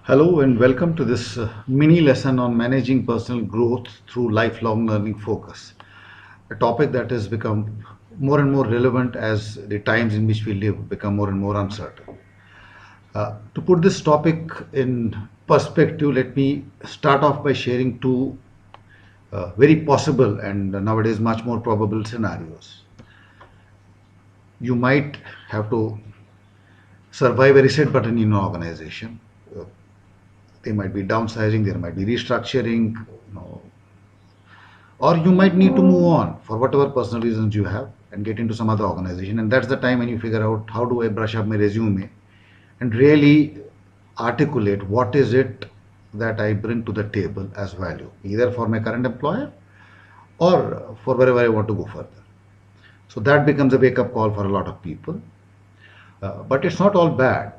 Hello and welcome to this mini lesson on managing personal growth through lifelong learning focus. A topic that has become more and more relevant as the times in which we live become more and more uncertain. To put this topic in perspective, let me start off by sharing two very possible and nowadays much more probable scenarios. You might have to survive a reset button in an organization. Uh, They might be downsizing, there might be restructuring, or you might need to move on for whatever personal reasons you have and get into some other organization. And that's the time when you figure out how do I brush up my resume and really articulate what is it that I bring to the table as value, either for my current employer or for wherever I want to go further. So that becomes a wake up call for a lot of people. But it's not all bad.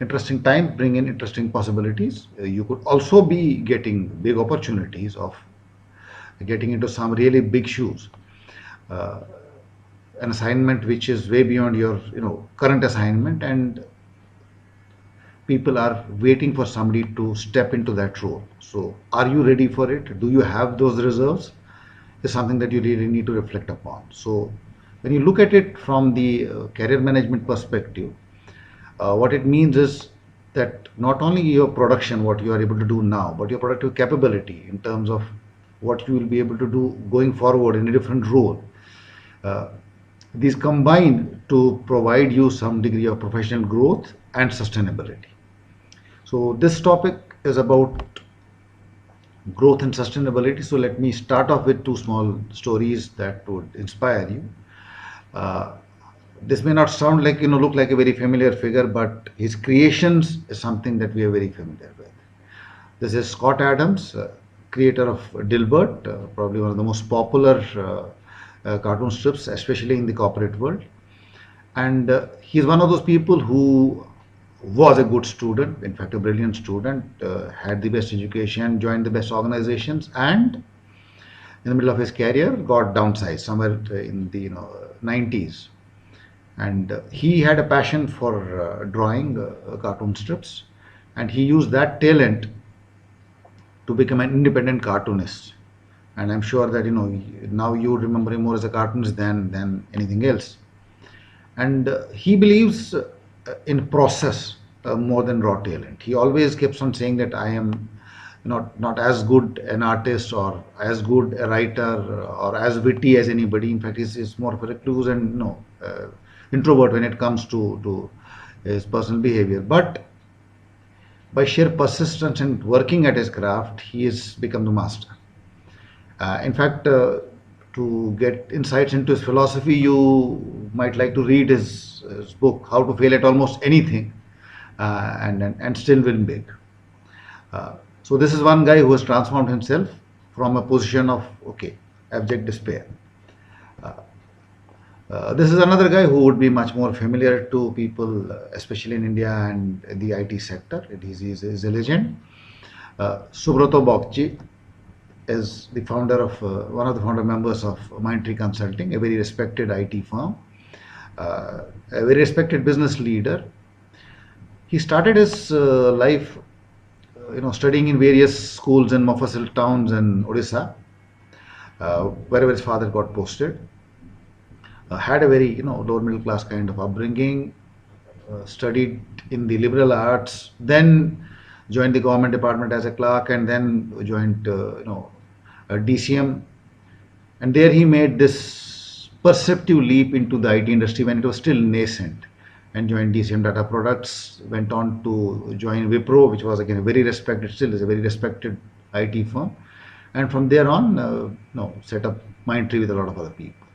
Interesting times bring in interesting possibilities. You could also be getting big opportunities of getting into some really big shoes. Uh, an assignment which is way beyond your current assignment, and people are waiting for somebody to step into that role. So are you ready for it? Do you have those reserves? Is something that you really need to reflect upon. So when you look at it from the career management perspective, what it means is that not only your production, what you are able to do now, but your productive capability in terms of what you will be able to do going forward in a different role. Uh, these combine to provide you some degree of professional growth and sustainability. So this topic is about growth and sustainability. So let me start off with two small stories that would inspire you. Uh, this may not sound like, look like a very familiar figure, but his creations is something that we are very familiar with. This is Scott Adams, creator of Dilbert, probably one of the most popular cartoon strips, especially in the corporate world. And he's one of those people who was a good student, in fact, a brilliant student, had the best education, joined the best organizations, and in the middle of his career got downsized somewhere in the 90s. And he had a passion for drawing cartoon strips, and he used that talent to become an independent cartoonist. And I'm sure that now you remember him more as a cartoonist than anything else. And he believes in process more than raw talent. He always keeps on saying that I am not as good an artist or as good a writer or as witty as anybody. In fact, he's more of a recluse and introvert when it comes to his personal behavior. But by sheer persistence and working at his craft, he has become the master. In fact, to get insights into his philosophy, you might like to read his book, How to Fail at Almost Anything, and Still Win Big. So this is one guy who has transformed himself from a position of abject despair. Uh, this is another guy who would be much more familiar to people, especially in India and the IT sector. He's a legend. Subrato Bokchi is the founder of one of the founder members of Mindtree Consulting, a very respected IT firm, a very respected business leader. He started his life, studying in various schools in Mofussil towns in Odisha, wherever his father got posted. Had a very, lower middle class kind of upbringing. Studied in the liberal arts, then joined the government department as a clerk, and then joined, DCM. And there he made this perceptive leap into the IT industry when it was still nascent, and joined DCM Data Products, went on to join Wipro, which was again a very respected, still is a very respected IT firm. And from there on, set up Mindtree with a lot of other people.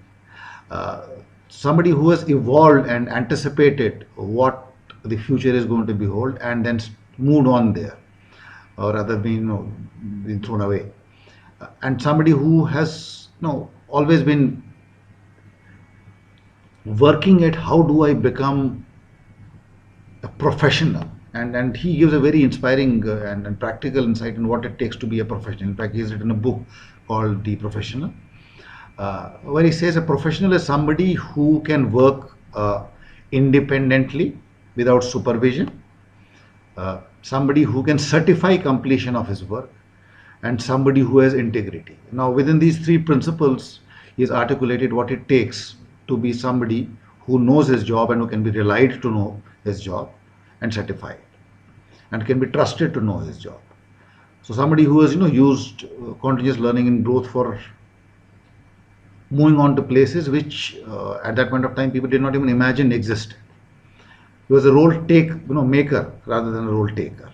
Somebody who has evolved and anticipated what the future is going to behold and then moved on there, or rather been thrown away. And somebody who has always been working at how do I become a professional, and he gives a very inspiring and practical insight in what it takes to be a professional. In fact, he's written a book called The Professional, where he says a professional is somebody who can work independently without supervision, somebody who can certify completion of his work, and somebody who has integrity. Now, within these three principles, he has articulated what it takes to be somebody who knows his job and who can be relied to know his job and certify it, and can be trusted to know his job. So somebody who has used continuous learning and growth for moving on to places which at that point of time people did not even imagine existed. He was a role maker rather than a role taker.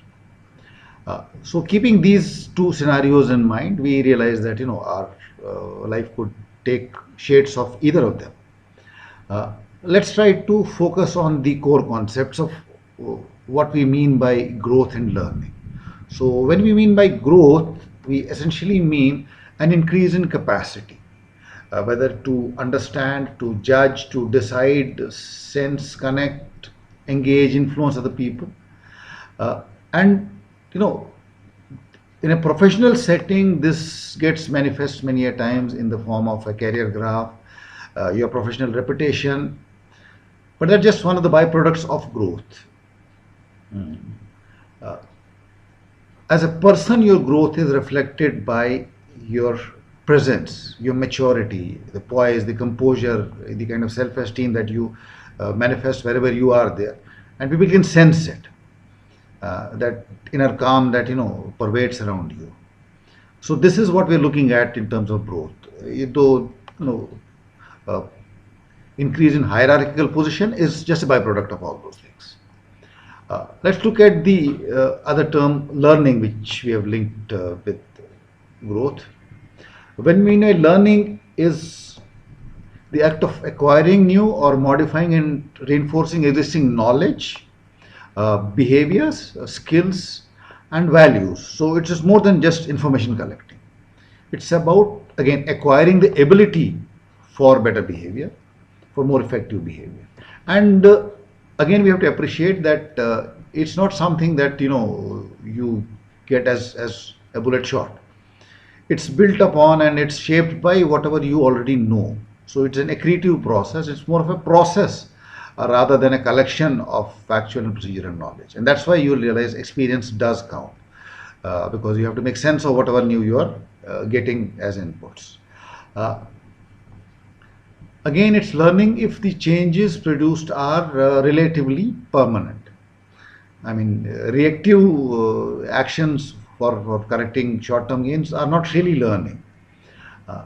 So keeping these two scenarios in mind, we realize that our life could take shades of either of them. Let's try to focus on the core concepts of what we mean by growth and learning. So when we mean by growth, we essentially mean an increase in capacity, whether to understand, to judge, to decide, sense, connect, engage, influence other people. And you know in a professional setting, this gets manifest many a times in the form of a career graph, your professional reputation, but they're just one of the byproducts of growth. Uh, as a person, your growth is reflected by your presence, your maturity, the poise, the composure, the kind of self-esteem that you manifest wherever you are there, and people can sense it. That inner calm that pervades around you. So this is what we're looking at in terms of growth. Though uh, increase in hierarchical position is just a byproduct of all those things. Let's look at the other term, learning, which we have linked with growth. When we know learning is the act of acquiring new or modifying and reinforcing existing knowledge, behaviors, skills, and values. So it is more than just information collecting. It's about, again, acquiring the ability for better behavior, for more effective behavior. And again, we have to appreciate that it's not something that you get as a bullet shot. It's built upon and it's shaped by whatever you already know. So it's an accretive process. It's more of a process rather than a collection of factual and procedural knowledge. And that's why you realize experience does count, because you have to make sense of whatever new you are getting as inputs. Uh, Again, it's learning if the changes produced are relatively permanent. I mean, reactive actions for correcting short-term gains are not really learning. Uh,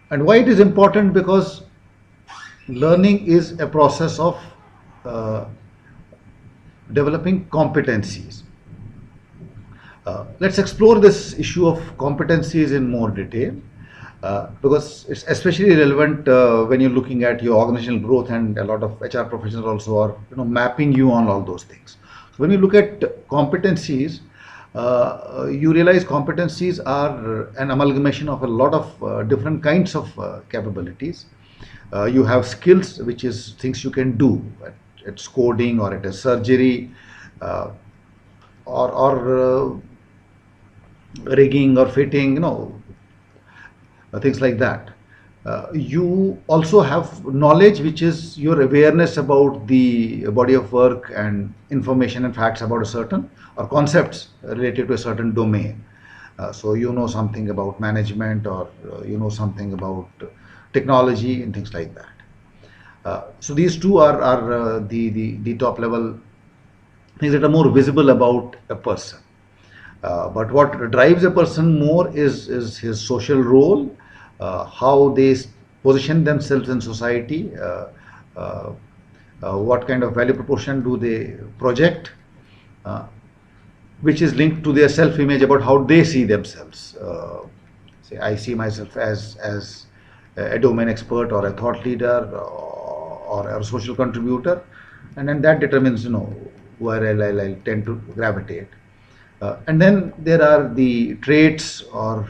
and why it is important? Because learning is a process of uh, developing competencies. Let's explore this issue of competencies in more detail, because it's especially relevant when you're looking at your organizational growth, and a lot of HR professionals also are mapping you on all those things. So when you look at competencies, you realize competencies are an amalgamation of a lot of different kinds of capabilities. You have skills, which is things you can do at coding or at a surgery, uh, or rigging or fitting, things like that. You also have knowledge, which is your awareness about the body of work and information and facts about a certain or concepts related to a certain domain. So you know something about management, or you know something about technology and things like that. So these two are the top level things that are more visible about a person. But what drives a person more is his social role, how they position themselves in society, uh, what kind of value proportion do they project, uh, which is linked to their self-image about how they see themselves. Say, I see myself as a domain expert or a thought leader, or a social contributor, and then that determines where I'll tend to gravitate. And then there are the traits, or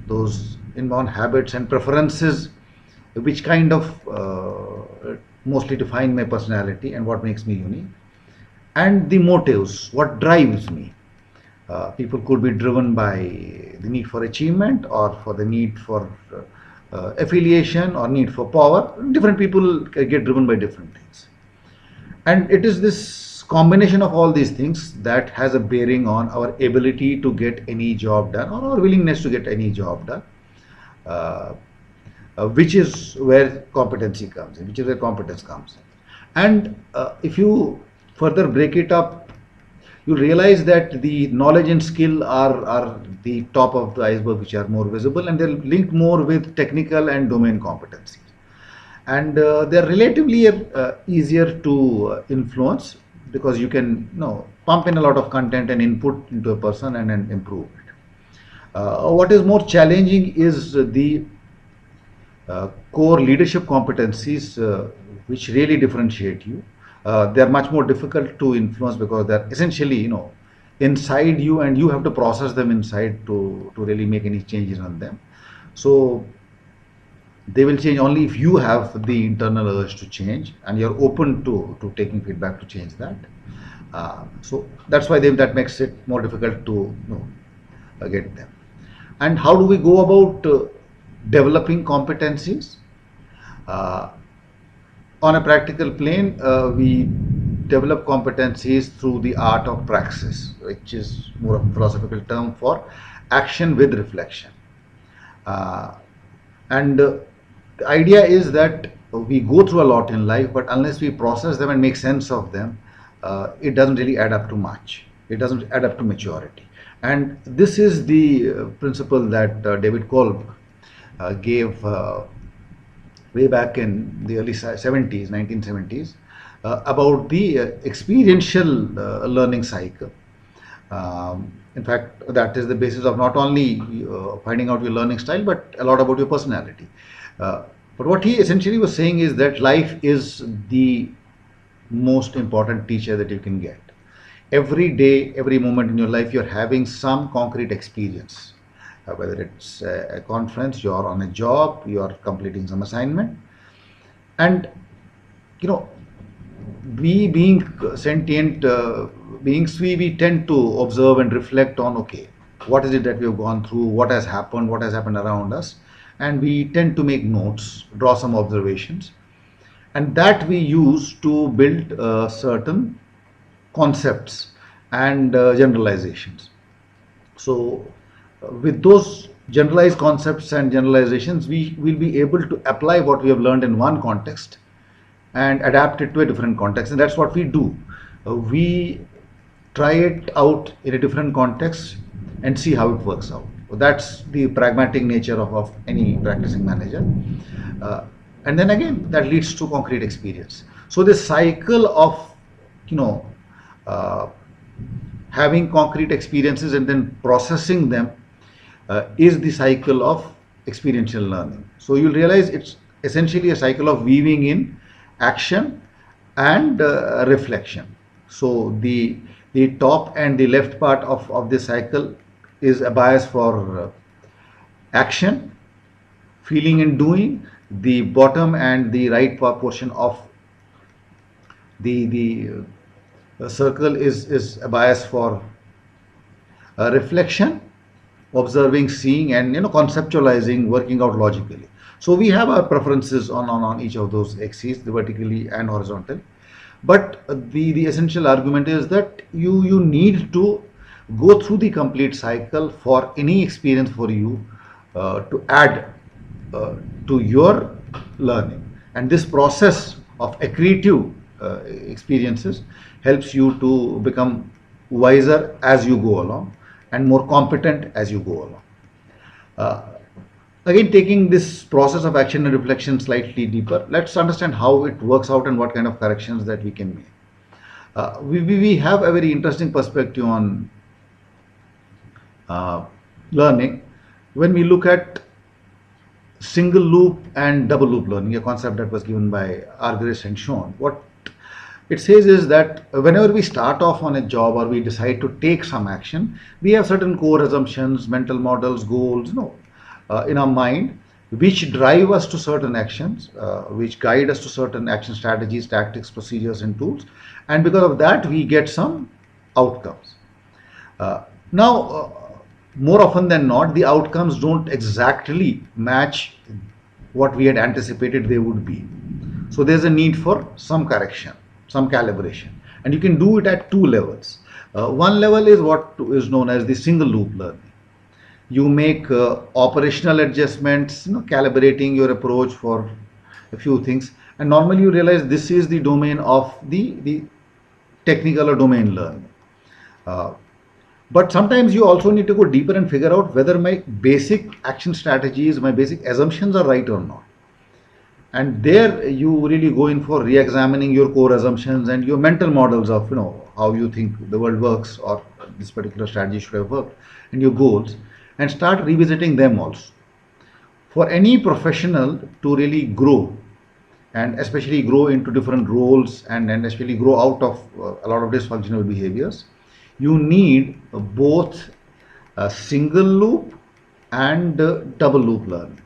those inborn habits and preferences, which kind of mostly define my personality and what makes me unique. And the motives, what drives me. People could be driven by the need for achievement, or for the need for affiliation, or need for power. Different people get driven by different things. And it is this combination of all these things that has a bearing on our ability to get any job done or our willingness to get any job done, uh, which is where competency comes in, which is where competence comes in. And if you further break it up, you realize that the knowledge and skill are the top of the iceberg, which are more visible, and they're linked more with technical and domain competencies. And they're relatively easier to influence because you can pump in a lot of content and input into a person and improve it. What is more challenging is the core leadership competencies which really differentiate you. They're much more difficult to influence because they're essentially inside you, and you have to process them inside to really make any changes on them. So they will change only if you have the internal urge to change and you're open to taking feedback to change that. So that's why that makes it more difficult to get them. And how do we go about developing competencies? Uh, on a practical plane, we develop competencies through the art of praxis, which is more of a philosophical term for action with reflection. Uh, and the idea is that we go through a lot in life, but unless we process them and make sense of them, it doesn't really add up to much. It doesn't add up to maturity. And this is the principle that David Kolb gave way back in the early 70s, 1970s, about the experiential learning cycle. In fact, that is the basis of not only finding out your learning style, but a lot about your personality. But what he essentially was saying is that life is the most important teacher that you can get. Every day, every moment in your life, you're having some concrete experience. Whether it's a conference, you're on a job, you're completing some assignment. And, we being sentient beings, we tend to observe and reflect on, okay, what is it that we have gone through, what has happened around us, and we tend to make notes, draw some observations, and that we use to build certain concepts and generalizations. So with those generalized concepts and generalizations, we will be able to apply what we have learned in one context and adapt it to a different context. And that's what we do. We try it out in a different context and see how it works out. That's the pragmatic nature of any practicing manager. And then again, that leads to concrete experience. So this cycle of, uh, having concrete experiences and then processing them is the cycle of experiential learning. So you'll realize it's essentially a cycle of weaving in action and reflection. So the top and the left part of this cycle is a bias for action, feeling and doing. The bottom and the right portion of the circle is a bias for reflection, observing, seeing, and conceptualizing, working out logically. So we have our preferences on each of those axes, the vertically and horizontal. But the essential argument is that you need to go through the complete cycle for any experience for you to add to your learning. And this process of accretive experiences helps you to become wiser as you go along and more competent as you go along. Uh, Again, taking this process of action and reflection slightly deeper, let's understand how it works out and what kind of corrections that we can make. We have a very interesting perspective on learning when we look at single loop and double loop learning, a concept that was given by Argyris and Schoen. What it says is that whenever we start off on a job or we decide to take some action, we have certain core assumptions, mental models, goals, in our mind, which drive us to certain actions, which guide us to certain action strategies, tactics, procedures, and tools. And because of that, we get some outcomes. Now, more often than not, the outcomes don't exactly match what we had anticipated they would be. So there's a need for some correction, some calibration. and you can do it at two levels. One level is what is known as the single loop learning. You make operational adjustments, calibrating your approach for a few things, and normally you realize this is the domain of the technical or domain learning. Uh, but sometimes you also need to go deeper and figure out whether my basic action strategies, my basic assumptions are right or not. And there you really go in for re-examining your core assumptions and your mental models of how you think the world works, or this particular strategy should have worked, and your goals, and start revisiting them also. For any professional to really grow, and especially grow into different roles, and especially grow out of a lot of dysfunctional behaviors, you need both a single loop and double loop learning.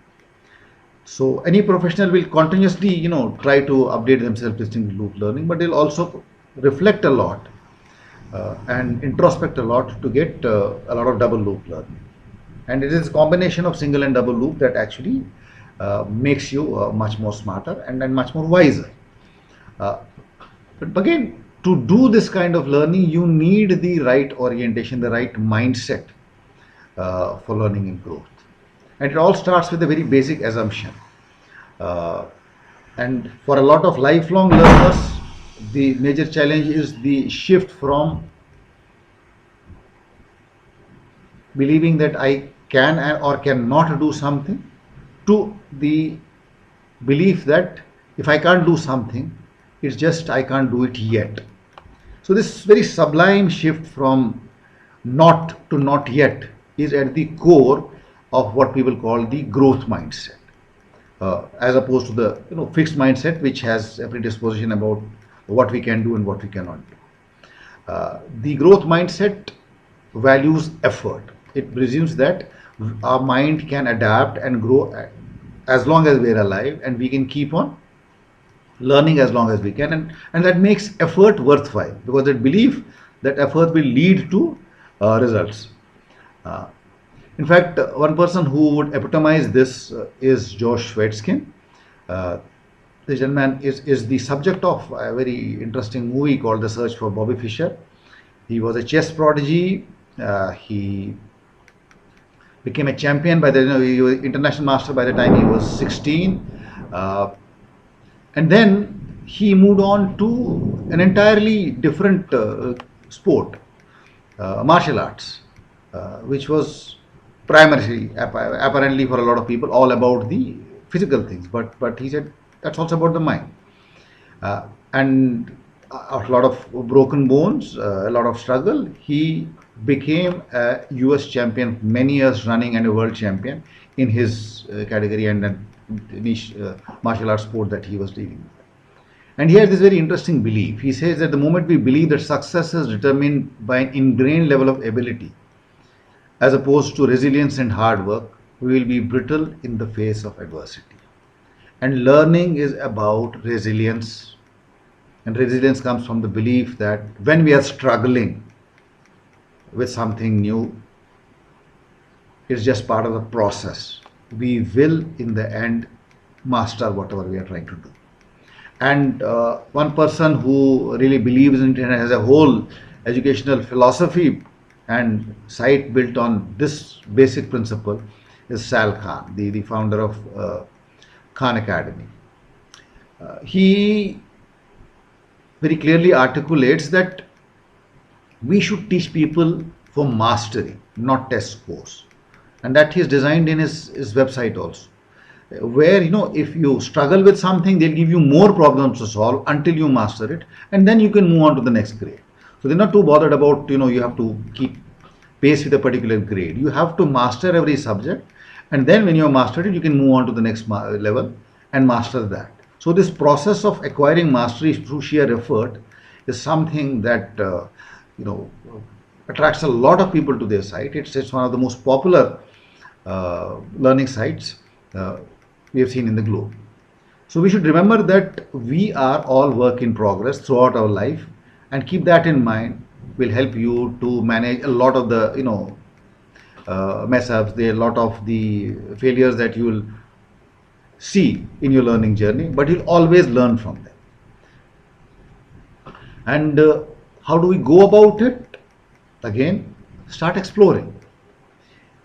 So any professional will continuously, try to update themselves with single loop learning, but they'll also reflect a lot and introspect a lot to get a lot of double loop learning. And it is a combination of single and double loop that actually makes you much more smarter and much more wiser. Uh, but again, to do this kind of learning, you need the right orientation, the right mindset for learning and growth. And it all starts with a very basic assumption. Uh, and for a lot of lifelong learners, the major challenge is the shift from believing that I can or cannot do something to the belief that if I can't do something, it's just I can't do it yet. So this very sublime shift from not to not yet is at the core of what people call the growth mindset, as opposed to the fixed mindset, which has a predisposition about what we can do and what we cannot do. The growth mindset values effort. It presumes that our mind can adapt and grow as long as we are alive, and we can keep on learning as long as we can, and that makes effort worthwhile, because it belief that effort will lead to results. Uh, in fact, one person who would epitomize this is Josh Waitzkin. Uh, this gentleman is the subject of a very interesting movie called The Search for Bobby Fischer. He was a chess prodigy. He became a champion by the he was international master by the time he was 16. And then he moved on to an entirely different sport, martial arts, which was primarily, apparently for a lot of people, all about the physical things. But he said that's also about the mind. And a lot of broken bones, a lot of struggle. He became a US champion many years running and a world champion in his category and niche martial arts sport that he was dealing with. And he has this very interesting belief. He says that the moment we believe that success is determined by an ingrained level of ability, as opposed to resilience and hard work, we will be brittle in the face of adversity. And learning is about resilience. And resilience comes from the belief that when we are struggling with something new, it's just part of the process. We will, in the end, master whatever we are trying to do. And one person who really believes in it and has a whole educational philosophy and site built on this basic principle is Sal Khan, the founder of Khan Academy. He very clearly articulates that we should teach people for mastery, not test scores. And that he's designed in his website also. Where, if you struggle with something, they'll give you more problems to solve until you master it, and then you can move on to the next grade. So they're not too bothered about, you have to keep pace with a particular grade. You have to master every subject, and then when you have mastered it, you can move on to the next level and master that. So this process of acquiring mastery through sheer effort is something that attracts a lot of people to their site. It's one of the most popular learning sites we have seen in the globe. So we should remember that we are all work in progress throughout our life, and keep that in mind. Will help you to manage a lot of the mess ups, a lot of the failures that you will see in your learning journey, but you'll always learn from them. And How do we go about it? Again, start exploring.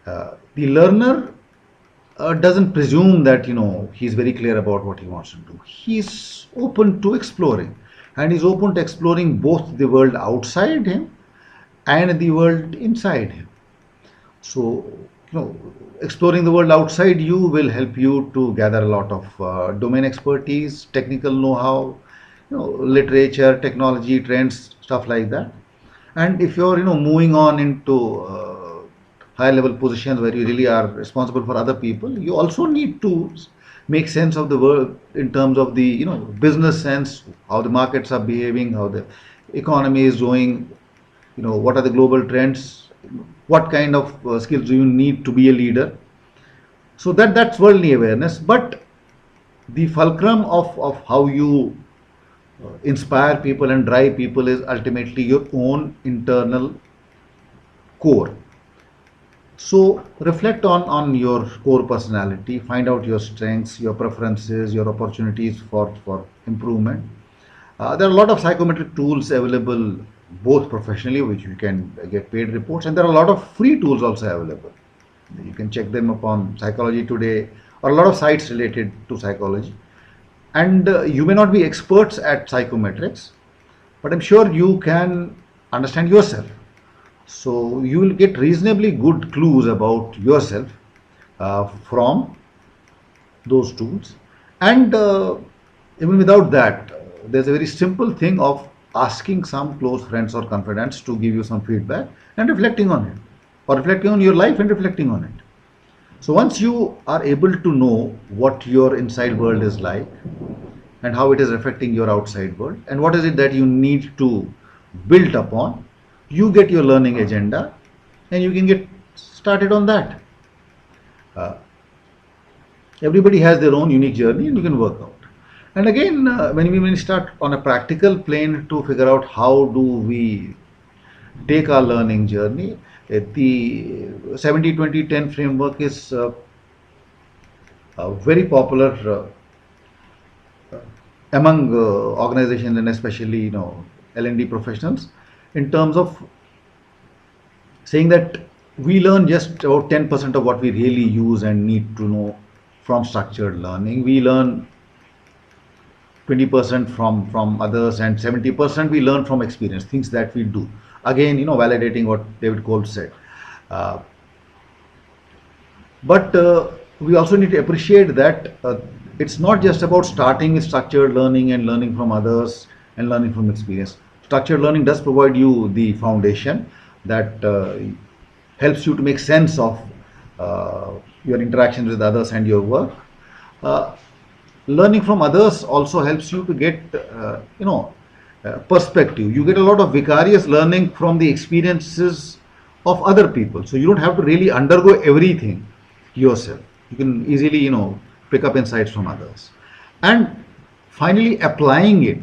The learner doesn't presume that he's very clear about what he wants to do. He's open to exploring, and he's open to exploring both the world outside him and the world inside him. So, exploring the world outside you will help you to gather a lot of domain expertise, technical know-how, literature, technology, trends, stuff like that. And if you're, moving on into higher level positions where you really are responsible for other people, you also need to make sense of the world in terms of the, business sense, how the markets are behaving, how the economy is doing, what are the global trends, what kind of skills do you need to be a leader. So that's worldly awareness. But the fulcrum of how you inspire people and drive people is ultimately your own internal core. So reflect on your core personality, find out your strengths, your preferences, your opportunities for improvement. There are a lot of psychometric tools available both professionally, which you can get paid reports, and there are a lot of free tools also available. You can check them upon Psychology Today or a lot of sites related to psychology. And you may not be experts at psychometrics, but I'm sure you can understand yourself. So you will get reasonably good clues about yourself from those tools. And even without that, there's a very simple thing of asking some close friends or confidants to give you some feedback and reflecting on it, or reflecting on your life and reflecting on it. So once you are able to know what your inside world is like and how it is affecting your outside world and what is it that you need to build upon, you get your learning agenda and you can get started on that. Uh, Everybody has their own unique journey and you can work out. And again, when we start on a practical plane to figure out how do we take our learning journey, the 70-20-10 framework is very popular among organizations and especially L&D professionals, in terms of saying that we learn just about 10% of what we really use and need to know from structured learning. We learn 20% from others, and 70% we learn from experience, things that we do. Again, validating what David Cole said. Uh, but we also need to appreciate that it's not just about starting with structured learning and learning from others and learning from experience. Structured learning does provide you the foundation that helps you to make sense of your interactions with others and your work. Uh, Learning from others also helps you to get perspective. You get a lot of vicarious learning from the experiences of other people, so you don't have to really undergo everything yourself. You can easily pick up insights from others. And finally, applying it,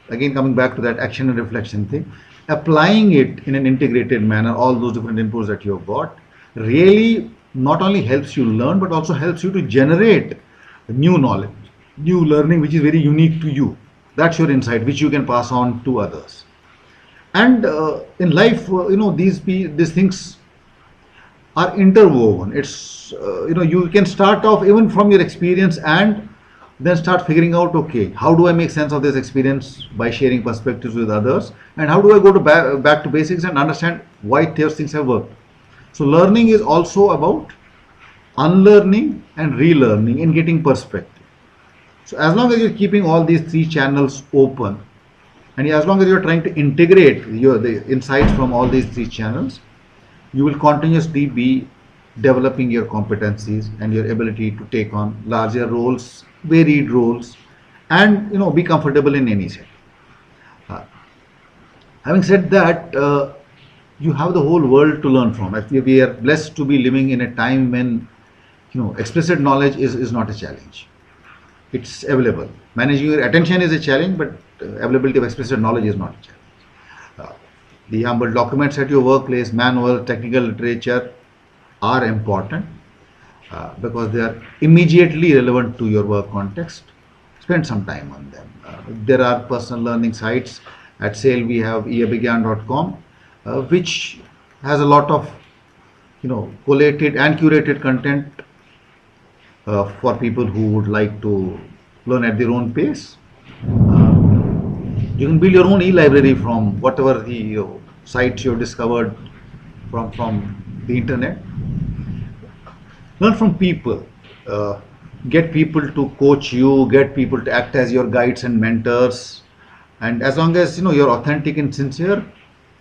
again coming back to that action and reflection thing, applying it in an integrated manner, all those different inputs that you've got, really not only helps you learn but also helps you to generate new knowledge, new learning, which is very unique to you. That's your insight, which you can pass on to others. And in life, these things are interwoven. It's you can start off even from your experience and then start figuring out, okay, how do I make sense of this experience by sharing perspectives with others, and how do I go to back to basics and understand why those things have worked. So learning is also about unlearning and relearning and getting perspective. So as long as you're keeping all these three channels open, and as long as you're trying to integrate the insights from all these three channels, you will continuously be developing your competencies and your ability to take on larger roles, varied roles, and be comfortable in any set. Uh, Having said that, you have the whole world to learn from. We are blessed to be living in a time when explicit knowledge is not a challenge. It's available. Managing your attention is a challenge, but availability of explicit knowledge is not a challenge. Uh, the humble documents at your workplace, manual, technical literature are important because they are immediately relevant to your work context. Spend some time on them. There are personal learning sites At sale, we have eabigyan.com, which has a lot of collated and curated content for people who would like to learn at their own pace. You can build your own e-library from whatever the sites you've discovered from the internet. Learn from people. Uh, get people to coach you. Get people to act as your guides and mentors. And as long as you're authentic and sincere,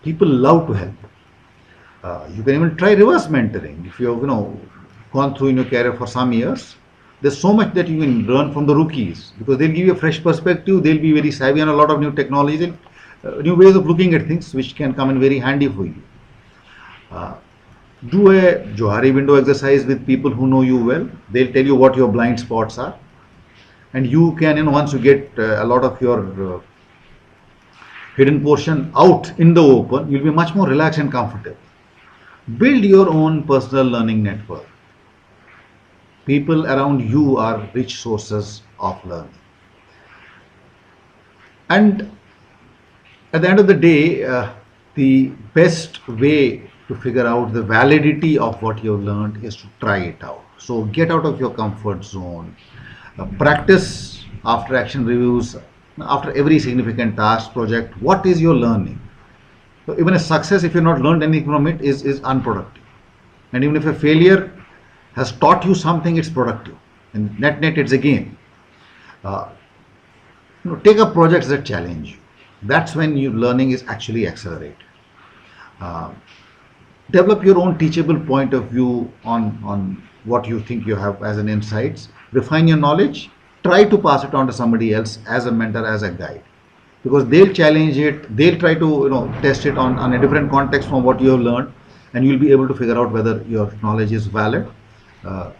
people love to help. You can even try reverse mentoring if you've gone through in your career for some years. There's so much that you can learn from the rookies because they'll give you a fresh perspective. They'll be very savvy on a lot of new technologies and new ways of looking at things, which can come in very handy for you. Uh, do a Johari window exercise with people who know you well. They'll tell you what your blind spots are, and you can, once you get a lot of your hidden portion out in the open, you'll be much more relaxed and comfortable. Build your own personal learning network. People around you are rich sources of learning. And at the end of the day, the best way to figure out the validity of what you've learned is to try it out. So get out of your comfort zone. Practice after action reviews, after every significant task, project. What is your learning? So even a success, if you've not learned anything from it, is unproductive. And even if a failure has taught you something, it's productive. And net, it's a gain. Uh, take up projects that challenge you. That's when your learning is actually accelerated. Uh, Develop your own teachable point of view on what you think you have as an insights. Refine your knowledge. Try to pass it on to somebody else as a mentor, as a guide, because they'll challenge it. They'll try to test it on a different context from what you have learned, and you'll be able to figure out whether your knowledge is valid uh,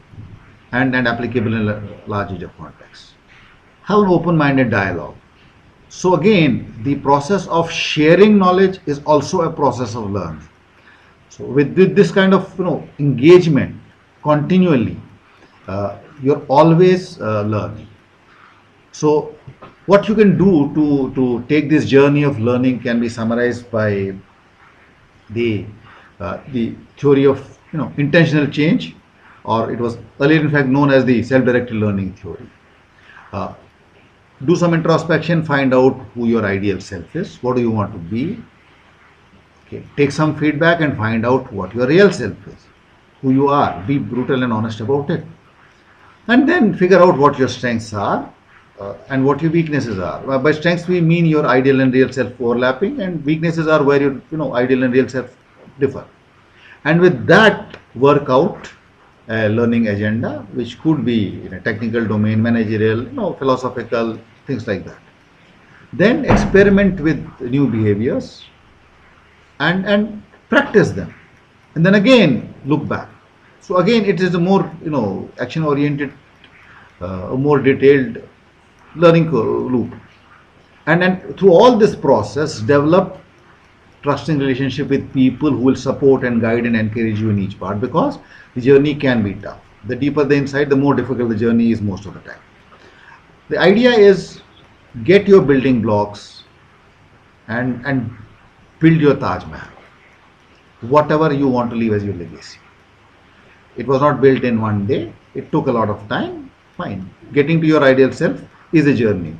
and applicable in a large range of contexts. Have an open-minded dialogue. So again, the process of sharing knowledge is also a process of learning. So with this kind of engagement continually, you're always learning. So what you can do to take this journey of learning can be summarized by the theory of intentional change, or it was earlier in fact known as the self-directed learning theory. Uh, do some introspection, find out who your ideal self is, what do you want to be. Okay, take some feedback and find out what your real self is, who you are. Be brutal and honest about it, and then figure out what your strengths are and what your weaknesses are. By strengths we mean your ideal and real self overlapping, and weaknesses are where your ideal and real self differ. And with that, work out a learning agenda, which could be in a technical domain, managerial, philosophical, things like that. Then experiment with new behaviors and practice them, and then again look back. So again, it is a more action oriented, a more detailed learning loop. And then through all this process, develop trusting relationship with people who will support and guide and encourage you in each part, because the journey can be tough. The deeper the insight, the more difficult the journey is most of the time. The idea is get your building blocks and build your Taj Mahal, whatever you want to leave as your legacy. It was not built in one day. It took a lot of time. Fine. Getting to your ideal self is a journey,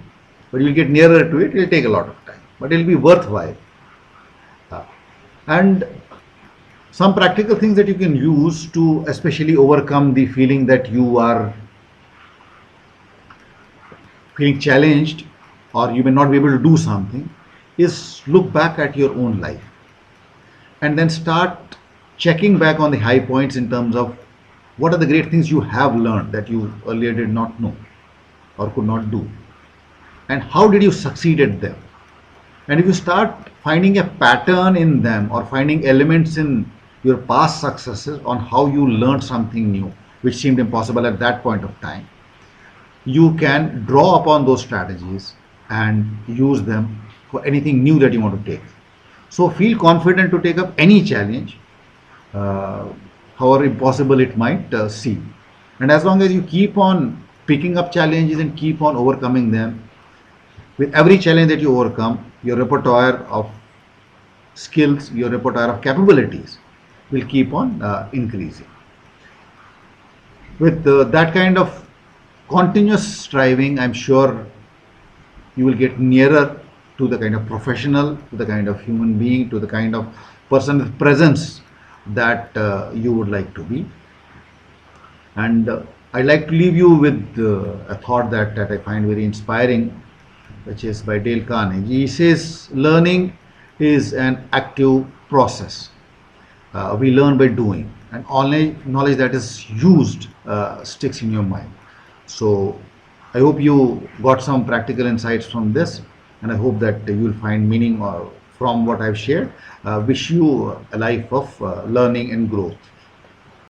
but you'll get nearer to it. It'll take a lot of time, but it'll be worthwhile. And some practical things that you can use to especially overcome the feeling that you are feeling challenged or you may not be able to do something is look back at your own life and then start checking back on the high points in terms of what are the great things you have learned that you earlier did not know or could not do, and how did you succeed at them. And if you start finding a pattern in them or finding elements in your past successes on how you learned something new which seemed impossible at that point of time, you can draw upon those strategies and use them for anything new that you want to take. So feel confident to take up any challenge, however impossible it might seem. And as long as you keep on picking up challenges and keep on overcoming them, with every challenge that you overcome, your repertoire of skills, your repertoire of capabilities will keep on increasing. With that kind of continuous striving, I'm sure you will get nearer to the kind of professional, to the kind of human being, to the kind of person with presence that you would like to be. And I'd like to leave you with a thought that I find very inspiring, which is by Dale Carnegie. He says, learning is an active process. We learn by doing, and only knowledge that is used sticks in your mind. So I hope you got some practical insights from this, and I hope that you will find meaning from what I've shared. Wish you a life of learning and growth.